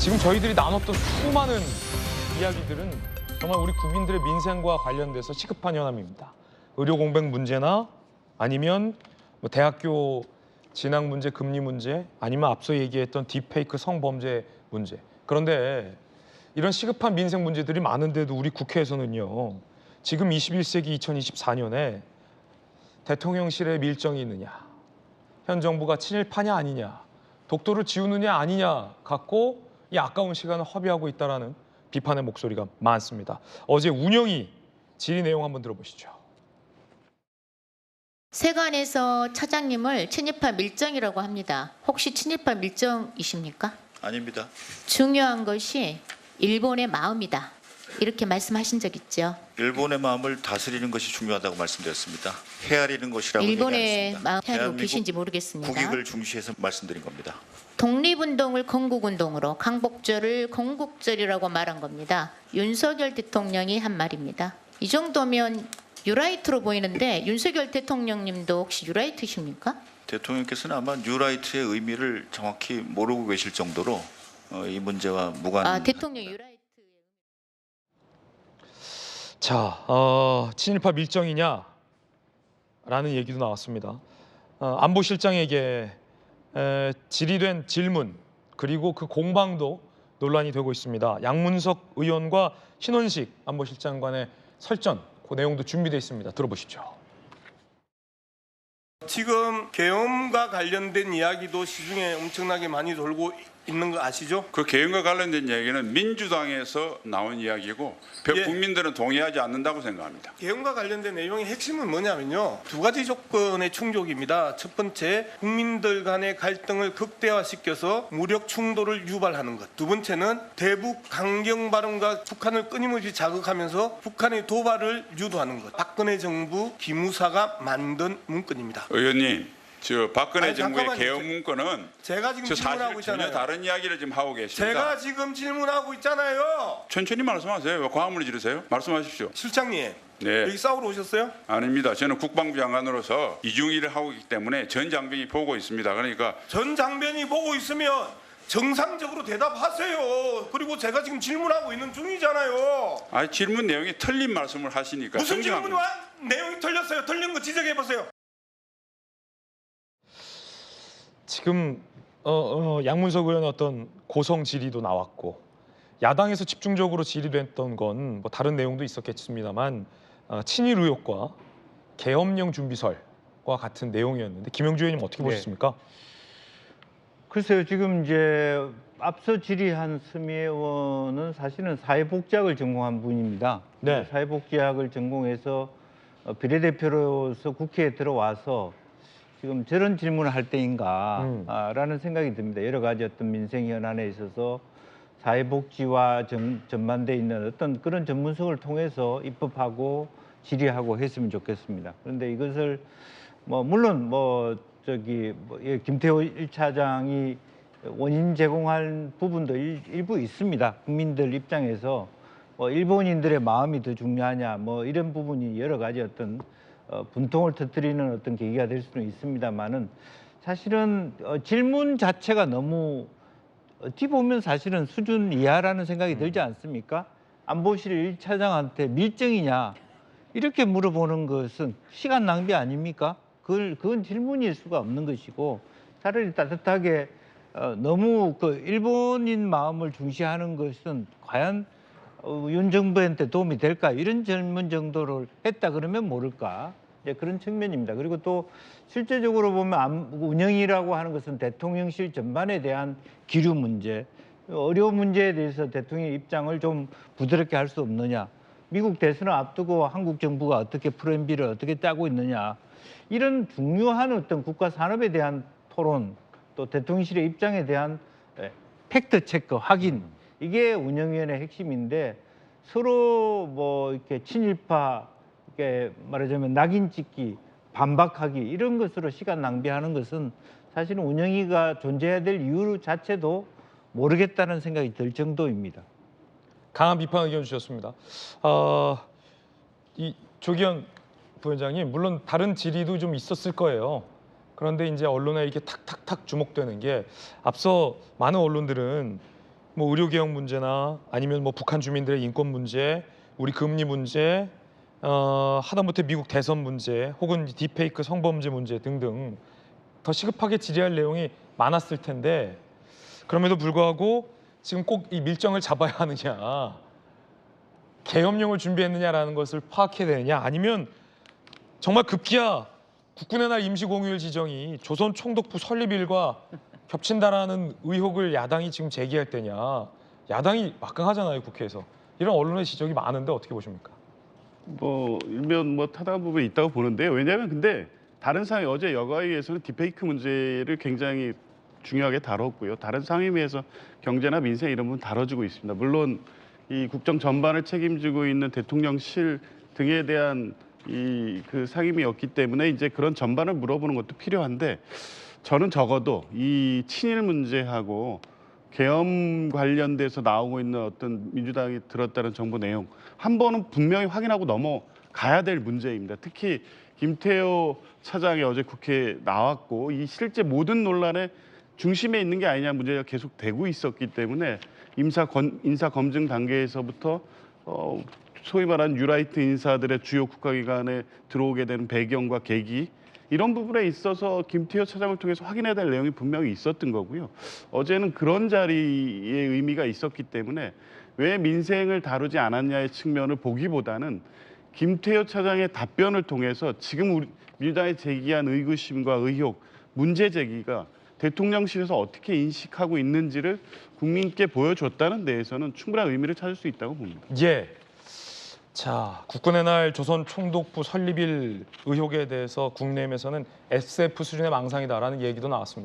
지금 저희들이 나눴던 수많은 이야기들은 정말 우리 국민들의 민생과 관련돼서 시급한 현안입니다. 의료 공백 문제나 아니면 뭐 대학교 진학 문제, 금리 문제, 아니면 앞서 얘기했던 딥페이크 성범죄 문제. 그런데 이런 시급한 민생 문제들이 많은데도 우리 국회에서는요. 지금 21세기 2024년에 대통령실에 밀정이 있느냐, 현 정부가 친일파냐 아니냐, 독도를 지우느냐 아니냐 갖고 이 아까운 시간을 허비하고 있다는 비판의 목소리가 많습니다. 어제 운영위 질의 내용 한번 들어보시죠. 세관에서 차장님을 친일파 밀정이라고 합니다. 혹시 친일파 밀정이십니까? 아닙니다. 중요한 것이 일본의 마음이다. 이렇게 말씀하신 적 있죠? 일본의 마음을 다스리는 것이 중요하다고 말씀드렸습니다. 헤아리는 것이라고 얘기 안 일본의 했습니다. 마음 헤아리고 대한민국 계신지 모르겠습니다. 국익을 중시해서 말씀드린 겁니다. 독립운동을 건국운동으로, 광복절을 건국절이라고 말한 겁니다. 윤석열 대통령이 한 말입니다. 이 정도면 뉴라이트로 보이는데 윤석열 대통령님도 혹시 뉴라이트십니까? 대통령께서는 아마 뉴라이트의 의미를 정확히 모르고 계실 정도로 이 문제와 무관. 대통령 뉴라이트. 자, 친일파 밀정이냐라는 얘기도 나왔습니다. 안보실장에게 질의된 질문 그리고 그 공방도 논란이 되고 있습니다. 양문석 의원과 신원식 안보실장 간의 설전, 그 내용도 준비되어 있습니다. 들어보십시오. 지금 계엄과 관련된 이야기도 시중에 엄청나게 많이 돌고 있는 거 아시죠? 그 계엄과 관련된 이야기는 민주당에서 나온 이야기고 예. 국민들은 동의하지 않는다고 생각합니다. 계엄과 관련된 내용의 핵심은 뭐냐면요. 두 가지 조건의 충족입니다. 첫 번째, 국민들 간의 갈등을 극대화시켜서 무력 충돌을 유발하는 것. 두 번째는 대북 강경 발언과 북한을 끊임없이 자극하면서 북한의 도발을 유도하는 것. 박근혜 정부 기무사가 만든 문건입니다. 의원님, 저 박근혜 아니, 정부의 잠깐만요. 계엄 문건은 제가 지금 저 질문하고 사실 전혀 있잖아요. 다른 이야기를 지금 하고 계십니다. 제가 지금 질문하고 있잖아요. 천천히 말씀하세요. 왜 과음을 지르세요? 말씀하십시오. 실장님, 네, 여기 싸우러 오셨어요? 아닙니다. 저는 국방부 장관으로서 이중일을 하고 있기 때문에 전 장병이 보고 있습니다. 그러니까 전 장변이 보고 있으면 정상적으로 대답하세요. 그리고 제가 지금 질문하고 있는 중이잖아요. 질문 내용이 틀린 말씀을 하시니까 무슨 정정한 질문이 내용이 틀렸어요? 틀린 거 지적해 보세요. 지금 양문석 의원 어떤 고성 질의도 나왔고 야당에서 집중적으로 질의됐던 건 뭐 다른 내용도 있었겠습니다만 친일 의혹과 계엄령 준비설과 같은 내용이었는데 김영주 의원님 어떻게 보셨습니까? 글쎄요, 지금 이제 앞서 질의한 스미애 의원은 사실은 사회복지학을 전공한 분입니다. 네. 사회복지학을 전공해서 비례대표로서 국회에 들어와서 지금 저런 질문을 할 때인가라는 생각이 듭니다. 여러 가지 어떤 민생 현안에 있어서 사회복지와 전반돼 있는 어떤 그런 전문성을 통해서 입법하고 질의하고 했으면 좋겠습니다. 그런데 이것을 물론 김태호 1차장이 원인 제공할 부분도 일부 있습니다. 국민들 입장에서 일본인들의 마음이 더 중요하냐 이런 부분이 여러 가지 어떤 분통을 터뜨리는 어떤 계기가 될 수는 있습니다만은 사실은 질문 자체가 너무 어찌 보면 사실은 수준 이하라는 생각이 들지 않습니까? 안보실 1차장한테 밀정이냐 이렇게 물어보는 것은 시간 낭비 아닙니까? 그건 질문일 수가 없는 것이고 차라리 따뜻하게 너무 그 일본인 마음을 중시하는 것은 과연 윤 정부한테 도움이 될까 이런 질문 정도를 했다 그러면 모를까 그런 측면입니다. 그리고 또 실제적으로 보면 운영이라고 하는 것은 대통령실 전반에 대한 기류 문제, 어려운 문제에 대해서 대통령의 입장을 좀 부드럽게 할 수 없느냐, 미국 대선을 앞두고 한국 정부가 어떻게 플랜 B를 어떻게 짜고 있느냐 이런 중요한 어떤 국가 산업에 대한 토론, 또 대통령실의 입장에 대한 팩트 체크 확인 이게 운영위원회 핵심인데 서로 이렇게 친일파 이렇게 말하자면 낙인 찍기, 반박하기 이런 것으로 시간 낭비하는 것은 사실은 운영위가 존재해야 될 이유 자체도 모르겠다는 생각이 들 정도입니다. 강한 비판 의견 주셨습니다. 이 조기현 부위원장님 물론 다른 질의도 좀 있었을 거예요. 그런데 이제 언론에 이렇게 탁탁탁 주목되는 게 앞서 많은 언론들은 뭐 의료개혁 문제나 아니면 뭐 북한 주민들의 인권 문제, 우리 금리 문제, 하다못해 미국 대선 문제, 혹은 딥페이크 성범죄 문제 등등 더 시급하게 질의할 내용이 많았을 텐데 그럼에도 불구하고 지금 꼭 이 밀정을 잡아야 하느냐, 계엄령을 준비했느냐라는 것을 파악해야 되느냐, 아니면 정말 급기야 국군의 날 임시공휴일 지정이 조선 총독부 설립일과 겹친다라는 의혹을 야당이 지금 제기할 때냐. 야당이 막강하잖아요, 국회에서. 이런 언론의 지적이 많은데 어떻게 보십니까? 뭐 일면 뭐 타당한 부분이 있다고 보는데요. 왜냐하면 근데 다른 상임 어제 여가위에서는 딥페이크 문제를 굉장히 중요하게 다뤘고요. 다른 상임위에서 경제나 민생 이런 부분 다뤄지고 있습니다. 물론 이 국정 전반을 책임지고 있는 대통령실 등에 대한 그 상임위였기 때문에 이제 그런 전반을 물어보는 것도 필요한데 저는 적어도 이 친일 문제하고 계엄 관련돼서 나오고 있는 어떤 민주당이 들었다는 정보 내용 한 번은 분명히 확인하고 넘어가야 될 문제입니다. 특히 김태호 차장이 어제 국회에 나왔고 이 실제 모든 논란의 중심에 있는 게 아니냐 문제가 계속 되고 있었기 때문에 인사 검증 단계에서부터 소위 말하는 뉴라이트 인사들의 주요 국가기관에 들어오게 되는 배경과 계기 이런 부분에 있어서 김태호 차장을 통해서 확인해야 될 내용이 분명히 있었던 거고요. 어제는 그런 자리의 의미가 있었기 때문에 왜 민생을 다루지 않았냐의 측면을 보기보다는 김태호 차장의 답변을 통해서 지금 우리 민주당이 제기한 의구심과 의혹, 문제 제기가 대통령실에서 어떻게 인식하고 있는지를 국민께 보여줬다는 데에서는 충분한 의미를 찾을 수 있다고 봅니다. 예. 자, 국군의 날 조선 총독부 설립일 의혹에 대해서 국내에서는 SF 수준의 망상이다라는 얘기도 나왔습니다.